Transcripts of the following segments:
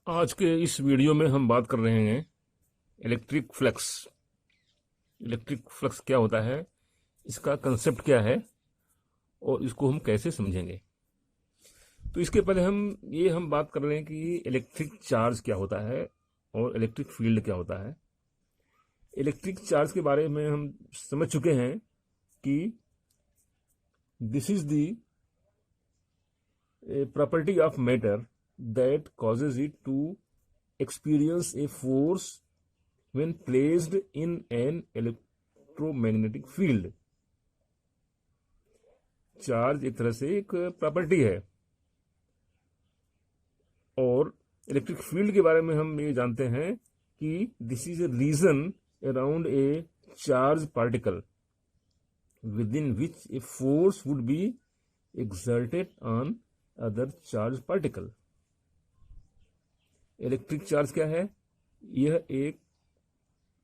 आज के इस वीडियो में हम बात कर रहे हैं इलेक्ट्रिक फ्लक्स। इलेक्ट्रिक फ्लक्स क्या होता है, इसका कंसेप्ट क्या है और इसको हम कैसे समझेंगे। तो इसके पहले हम बात कर रहे हैं कि इलेक्ट्रिक चार्ज क्या होता है और इलेक्ट्रिक फील्ड क्या होता है। इलेक्ट्रिक चार्ज के बारे में हम समझ चुके हैं कि this is the property of matter that causes it to experience a force when placed in an electromagnetic field। Charge एक तरह से एक प्रॉपर्टी है और इलेक्ट्रिक फील्ड के बारे में हम ये जानते हैं कि this is a region around a charge particle within which a force would be exerted on other charged particle। Electric charge क्या है? यह एक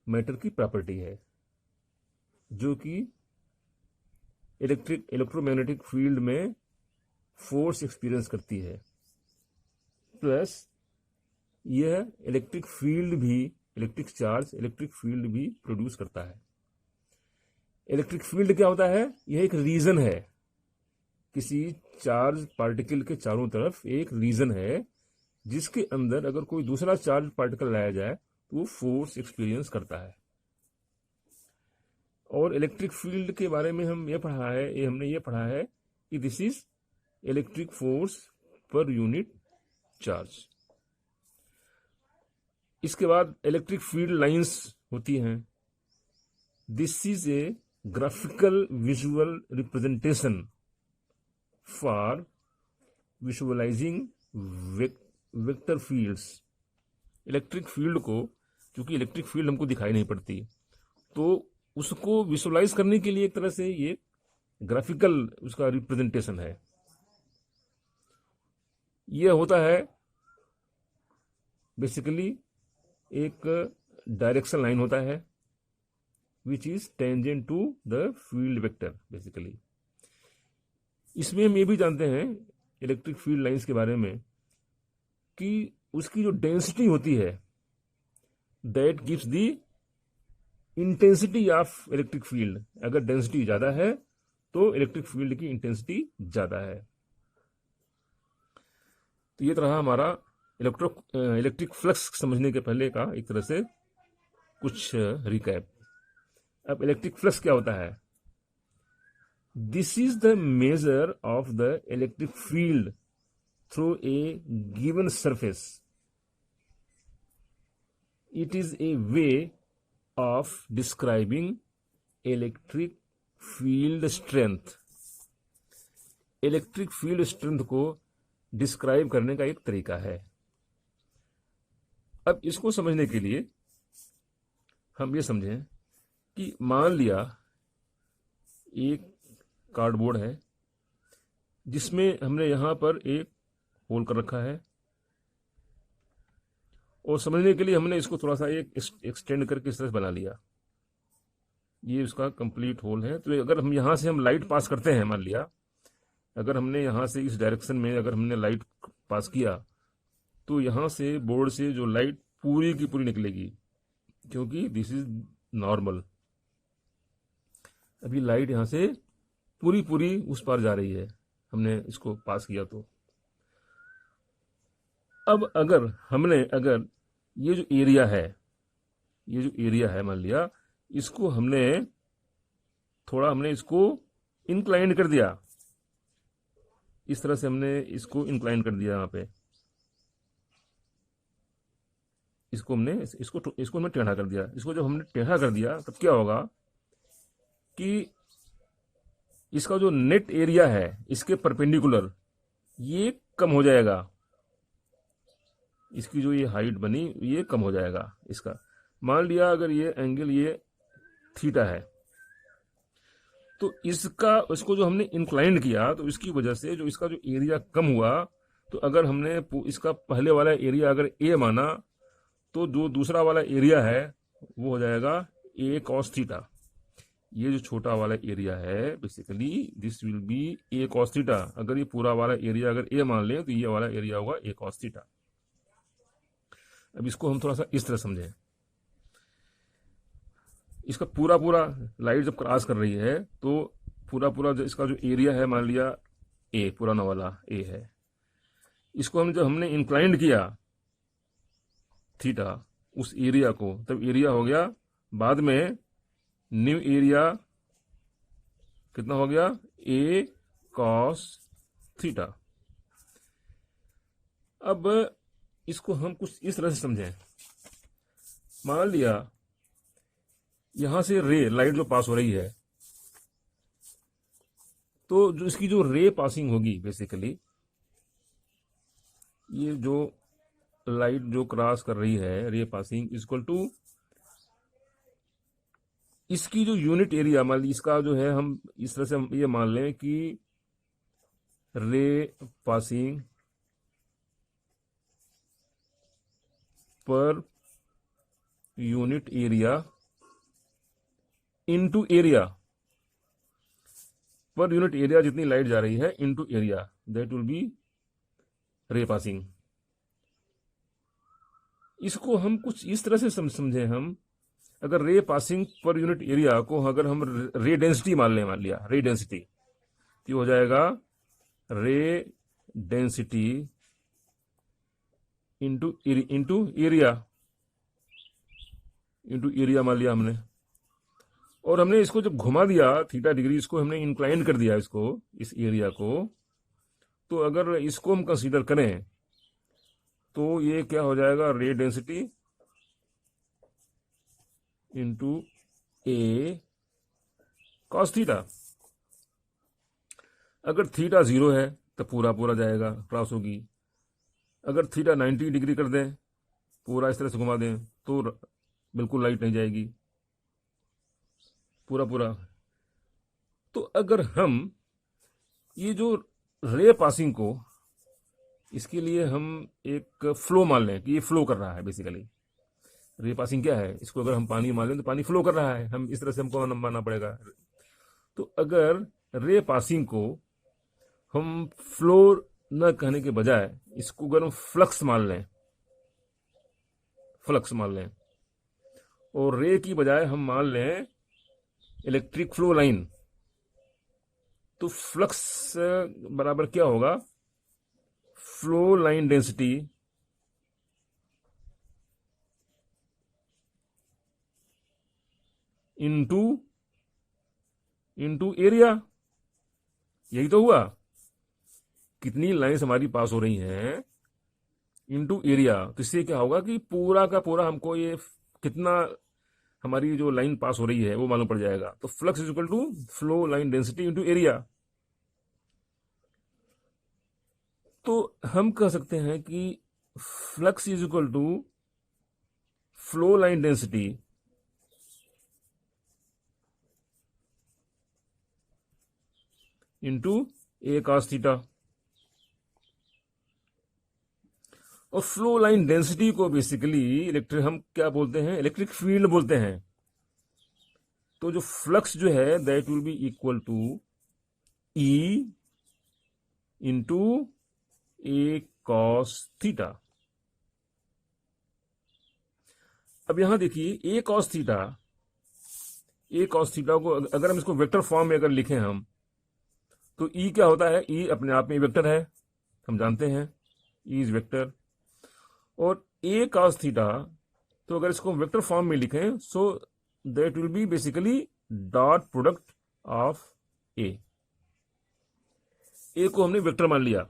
मैटर की प्रॉपर्टी है जो कि इलेक्ट्रोमैग्नेटिक फील्ड में फोर्स एक्सपीरियंस करती है, प्लस यह इलेक्ट्रिक चार्ज इलेक्ट्रिक फील्ड भी प्रोड्यूस करता है। इलेक्ट्रिक फील्ड क्या होता है? यह एक रीजन है, किसी चार्ज पार्टिकल के चारों तरफ एक रीजन है जिसके अंदर अगर कोई दूसरा चार्ज पार्टिकल लाया जाए तो वो फोर्स एक्सपीरियंस करता है। और इलेक्ट्रिक फील्ड के बारे में हमने ये पढ़ा है कि this is electric force per unit charge. इसके बाद इलेक्ट्रिक फील्ड लाइंस होती हैं। This is a graphical visual representation for visualising vector fields. Electric field को, क्योंकि इलेक्ट्रिक फील्ड हमको दिखाई नहीं पड़ती, तो उसको विजुअलाइज करने के लिए एक तरह से ये ग्राफिकल उसका रिप्रेजेंटेशन है। यह होता है बेसिकली एक डायरेक्शन लाइन होता है which is tangent to the field vector basically. इसमें हम ये भी जानते हैं इलेक्ट्रिक फील्ड लाइंस के बारे में कि उसकी जो डेंसिटी होती है that gives the intensity of electric field. अगर डेंसिटी ज्यादा है तो इलेक्ट्रिक फील्ड की इंटेंसिटी ज्यादा है। तो ये तरह हमारा इलेक्ट्रिक फ्लक्स समझने के पहले का एक तरह से कुछ रिकैप। अब इलेक्ट्रिक फ्लक्स क्या होता है? This is the measure of the electric field through a given surface। It is a way of describing electric field strength। Electric field strength को डिस्क्राइब करने का एक तरीका है। अब इसको समझने के लिए हम ये समझें कि मान लिया एक कार्डबोर्ड है जिसमें हमने यहां पर एक होल कर रखा है और समझने के लिए हमने इसको थोड़ा सा एक एक्सटेंड करके इस तरह बना लिया। ये उसका कंप्लीट होल है। तो अगर हम यहां से लाइट पास करते हैं, मान लिया अगर हमने यहां से इस डायरेक्शन में अगर हमने लाइट पास किया तो यहां से बोर्ड से जो लाइट पूरी की पूरी निकलेगी, क्योंकि दिस इज नॉर्मल। अभी लाइट यहां से पूरी पूरी उस पार जा रही है, हमने इसको पास किया तो। अब अगर ये जो एरिया है मान लिया इसको हमने इसको इंक्लाइन कर दिया, इस तरह से हमने इसको इंक्लाइन कर दिया। यहाँ पे इसको हमने टेढ़ा कर दिया। इसको जब हमने टेढ़ा कर दिया तब क्या होगा कि इसका जो नेट एरिया है इसके परपेंडिकुलर ये कम हो जाएगा। इसकी जो ये हाइट बनी ये कम हो जाएगा इसका। मान लिया अगर ये एंगल ये थीटा है तो इसको जो हमने इंक्लाइन किया तो इसकी वजह से जो इसका जो एरिया कम हुआ, तो अगर हमने इसका पहले वाला एरिया अगर ए माना तो जो दूसरा वाला एरिया है वो हो जाएगा ए कॉस थीटा। ये जो छोटा वाला एरिया है basically this will B A cos theta. अगर ये पूरा वाला एरिया अगर ए मान ले तो ये वाला एरिया होगा ए कॉस थीटा। अब इसको हम थोड़ा सा इस तरह समझें। इसका पूरा पूरा लाइट जब क्रॉस कर रही है तो पूरा पूरा इसका जो एरिया है, मान लिया ए, पुराना वाला ए है, इसको हम जब हमने इंक्लाइंड किया थीटा उस एरिया को, तब एरिया हो गया, बाद में न्यू एरिया कितना हो गया, ए कॉस थीटा। अब इसको हम कुछ इस तरह से समझें। मान लिया यहां से रे लाइट जो पास हो रही है, तो जो इसकी जो रे पासिंग होगी बेसिकली, ये जो लाइट जो क्रॉस कर रही है, रे पासिंग इक्वल टू इसकी जो यूनिट एरिया, मान ली इसका जो है, हम इस तरह से हम ये मान लें कि रे passing per unit area into area, per unit area जितनी लाइट जा रही है into area, that will B रे पासिंग। इसको हम कुछ इस तरह से समझें। हम अगर रे पासिंग पर यूनिट एरिया को अगर हम रे डेंसिटी मान लें, मान लिया रे डेंसिटी, तो हो जाएगा रे डेंसिटी इंटू एरिया मान लिया हमने, और हमने इसको जब घुमा दिया थीटा डिग्री, इसको हमने इंक्लाइन कर दिया इसको, इस एरिया को, तो अगर इसको हम कंसीडर करें तो ये क्या हो जाएगा, रे density into A cos theta. अगर थीटा 0 है तो पूरा पूरा जाएगा, क्रॉस होगी। अगर थीटा 90 डिग्री कर दें, पूरा इस तरह से घुमा दें, तो बिल्कुल लाइट नहीं जाएगी, पूरा पूरा। तो अगर हम ये जो रे पासिंग को, इसके लिए हम एक फ्लो मान लें कि ये फ्लो कर रहा है, बेसिकली रे पासिंग क्या है, इसको अगर हम पानी मान लें तो पानी फ्लो कर रहा है, हम इस तरह से हमको मानना पड़ेगा। तो अगर रे पासिंग को हम फ्लो न कहने के बजाय इसको अगर हम फ्लक्स मान लें, और रे की बजाय हम मान लें इलेक्ट्रिक फ्लो लाइन, तो फ्लक्स बराबर क्या होगा, flow line density into area. यही तो हुआ, कितनी लाइन्स हमारी पास हो रही हैं इंटू एरिया। तो इससे क्या होगा कि पूरा का पूरा हमको ये कितना हमारी जो लाइन पास हो रही है वो मालूम पड़ जाएगा। तो flux is equal to flow line density into area. तो हम कह सकते हैं कि flux is equal to flow line density into A cos theta. और फ्लो लाइन डेंसिटी को बेसिकली हम क्या बोलते हैं, इलेक्ट्रिक फील्ड बोलते हैं। तो जो फ्लक्स जो है that will be equal to E into A cos theta. अब यहां देखिए ए कॉस थीटा को अगर हम इसको वेक्टर फॉर्म में अगर लिखें हम, तो ई क्या होता है, ई अपने आप में वेक्टर है, हम जानते हैं ई इज वेक्टर। और ए कॉस थीटा, तो अगर इसको वेक्टर फॉर्म में लिखें, so that will be basically dot product of A को हमने वेक्टर मान लिया।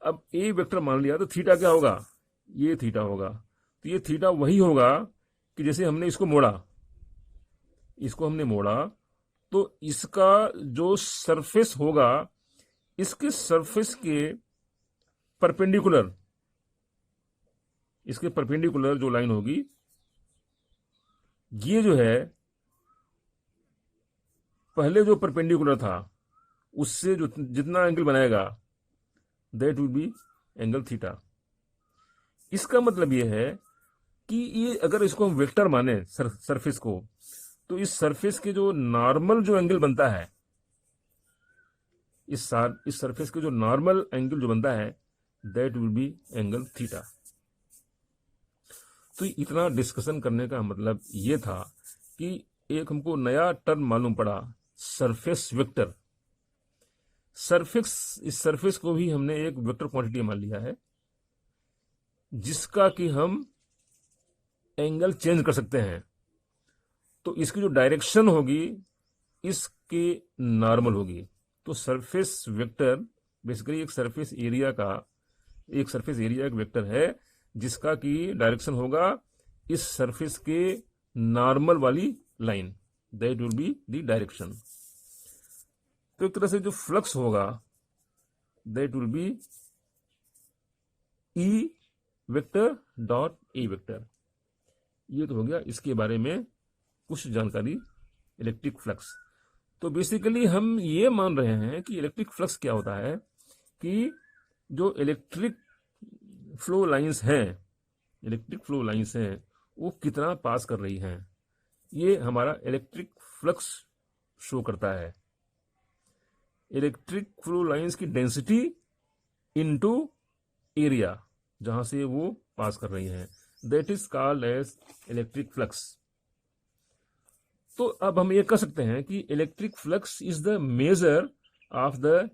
अब ए वेक्टर मान लिया तो थीटा क्या होगा, ये थीटा होगा। तो ये थीटा वही होगा कि जैसे हमने इसको मोड़ा, तो इसका जो सरफेस होगा, इसके सरफेस के परपेंडिकुलर, जो लाइन होगी, ये जो है पहले जो परपेंडिकुलर था उससे जो जितना एंगल बनाएगा that will B angle theta. इसका मतलब ये है कि ये अगर इसको हम वेक्टर माने सरफेस को, तो इस सरफेस के जो नॉर्मल जो एंगल बनता है, इस सरफेस के जो नॉर्मल एंगल जो बनता है that will B angle theta. तो इतना डिस्कशन करने का मतलब ये था कि एक हमको नया टर्म मालूम पड़ा, सरफेस वेक्टर। इस सरफेस को भी हमने एक वेक्टर क्वांटिटी मान लिया है, जिसका कि हम एंगल चेंज कर सकते हैं। तो इसकी जो डायरेक्शन होगी इसकी नॉर्मल होगी। तो सरफेस वेक्टर बेसिकली एक सरफेस एरिया एक वेक्टर है, जिसका कि डायरेक्शन होगा इस सरफेस के नॉर्मल वाली line, that will be the direction. तो एक तरह से जो फ्लक्स होगा that will be E vector dot A vector. ये तो हो गया इसके बारे में कुछ जानकारी इलेक्ट्रिक फ्लक्स। तो बेसिकली हम ये मान रहे हैं कि इलेक्ट्रिक फ्लक्स क्या होता है कि जो इलेक्ट्रिक फ्लो लाइंस हैं वो कितना पास कर रही हैं, ये हमारा इलेक्ट्रिक फ्लक्स शो करता है। इलेक्ट्रिक फ्लो लाइंस की डेंसिटी इनटू एरिया जहां से वो पास कर रही हैं, that is called as electric flux. तो अब हम ये कह सकते हैं कि electric flux is the measure of the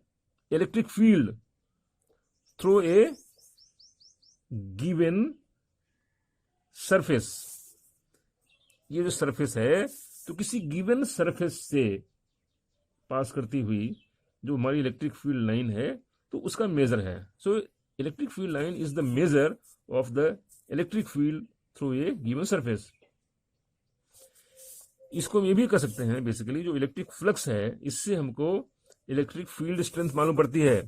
electric field through a given surface. ये जो सरफेस है तो किसी गिवन सरफेस से पास करती हुई जो हमारी इलेक्ट्रिक फील्ड लाइन है तो उसका मेजर है। So electric field line is the measure of the electric field through a given surface. इसको हम ये भी कह सकते हैं बेसिकली जो इलेक्ट्रिक फ्लक्स है इससे हमको इलेक्ट्रिक फील्ड स्ट्रेंथ मालूम पड़ती है।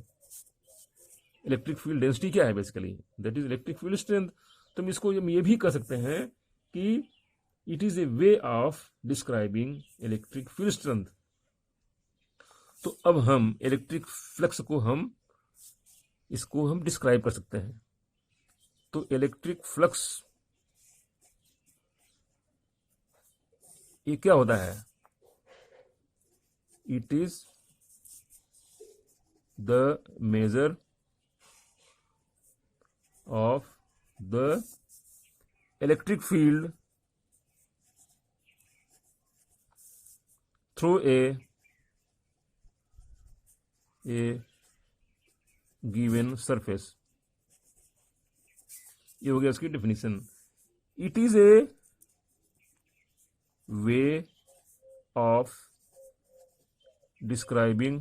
इलेक्ट्रिक फील्ड डेंसिटी क्या है basically, that is electric field strength. तो हम इसको ये भी कह सकते हैं कि it is a way of describing electric field strength. तो अब हम इलेक्ट्रिक फ्लक्स को इसको हम डिस्क्राइब कर सकते हैं। तो इलेक्ट्रिक फ्लक्स ये क्या होता है, it is the measure of the electric field through a given surface। ये हो गया इसकी definition. It is a way of describing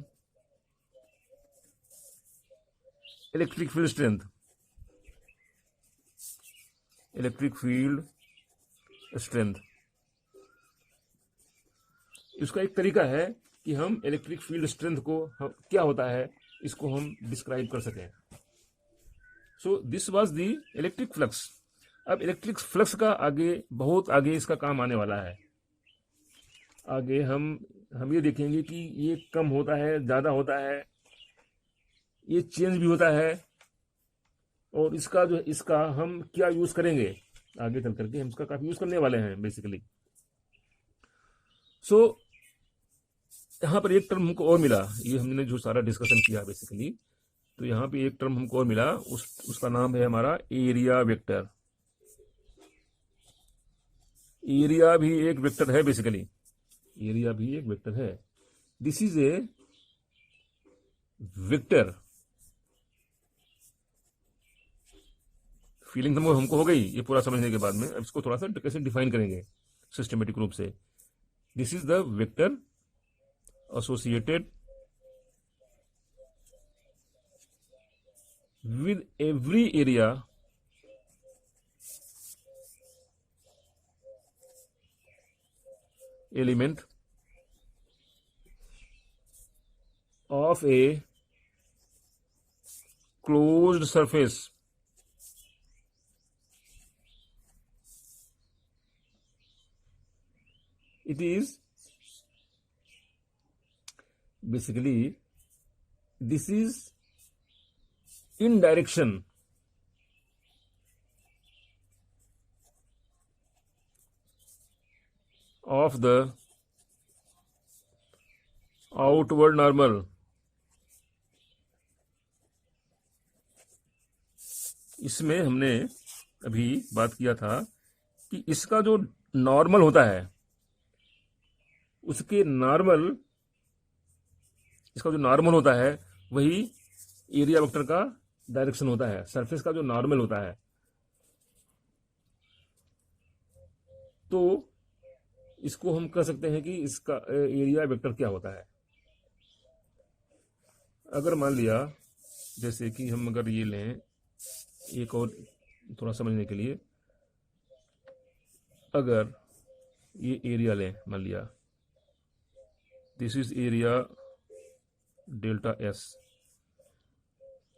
electric field strength, electric field strength. इसका एक तरीका है कि हम इलेक्ट्रिक फील्ड स्ट्रेंथ को क्या होता है इसको हम डिस्क्राइब कर सकें। सो this was the electric flux. अब इलेक्ट्रिक फ्लक्स का बहुत आगे इसका काम आने वाला है। आगे हम ये देखेंगे कि ये कम होता है, ज्यादा होता है, ये चेंज भी होता है, और इसका हम क्या यूज करेंगे आगे चल करके, हम इसका काफी यूज करने वाले हैं बेसिकली। सो यहां पर एक टर्म हमको और मिला, ये हमने जो सारा डिस्कशन किया बेसिकली, तो यहां पे एक टर्म हमको और मिला, उसका नाम है हमारा एरिया वेक्टर। एरिया भी एक वेक्टर है बेसिकली, एरिया भी एक वेक्टर है। This is a vector. Feeling हमको हो गई ये पूरा समझने के बाद में। अब इसको थोड़ा सा कैसे डिफाइन करेंगे सिस्टमेटिक रूप से। This is the vector associated with every area element of a closed surface. It is basically this is in direction of the outward normal। इसमें हमने अभी बात किया था कि इसका जो नॉर्मल होता है उसके नॉर्मल, इसका जो नॉर्मल होता है वही एरिया वेक्टर का डायरेक्शन होता है, सरफेस का जो नॉर्मल होता है। तो इसको हम कह सकते हैं कि इसका एरिया वेक्टर क्या होता है। अगर मान लिया, जैसे कि हम अगर ये लें एक और थोड़ा समझने के लिए, अगर ये एरिया लें, मान लिया this is area delta S,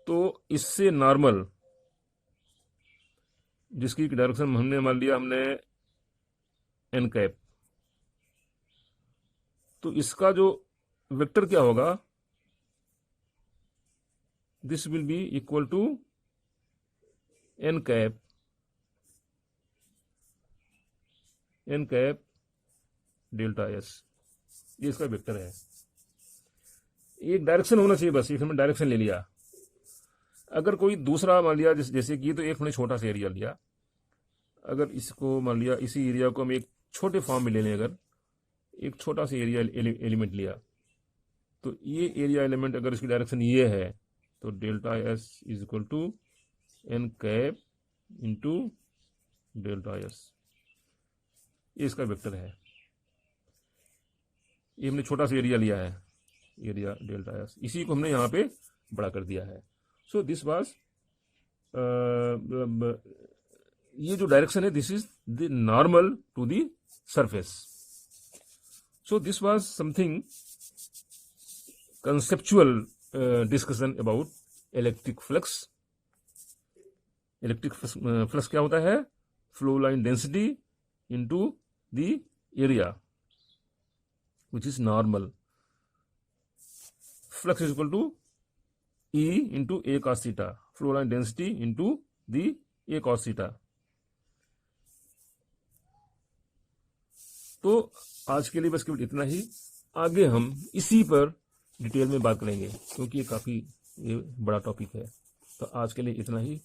तो इससे नॉर्मल जिसकी डायरेक्शन हमने मान लिया हमने एन कैप, तो इसका जो वेक्टर क्या होगा, this will be equal to N cap delta S. ये इसका वेक्टर है। एक डायरेक्शन होना चाहिए बस, एक हमने डायरेक्शन ले लिया। अगर कोई दूसरा मान लिया, जैसे कि तो एक हमने छोटा सा एरिया लिया, अगर इसको मान लिया इसी एरिया को हम एक छोटे फॉर्म में ले लें, अगर एक छोटा सा एरिया एलिमेंट लिया, तो ये एरिया एलिमेंट अगर इसकी डायरेक्शन ये है तो delta S is equal to N cap into delta S, ये इसका वेक्टर है। ये हमने छोटा सा एरिया लिया है, एरिया डेल्टा एस, इसी को हमने यहाँ पे बड़ा कर दिया है। सो दिस वाज, ये जो डायरेक्शन है this is the normal to the surface. So this was something conceptual discussion about electric flux. Electric flux क्या होता है, flow line density into the area which is normal. Flux is equal to E into A cos theta, flow line density into the A cos theta. तो आज के लिए बस केवल इतना ही, आगे हम इसी पर डिटेल में बात करेंगे क्योंकि ये काफ़ी बड़ा टॉपिक है। तो आज के लिए इतना ही।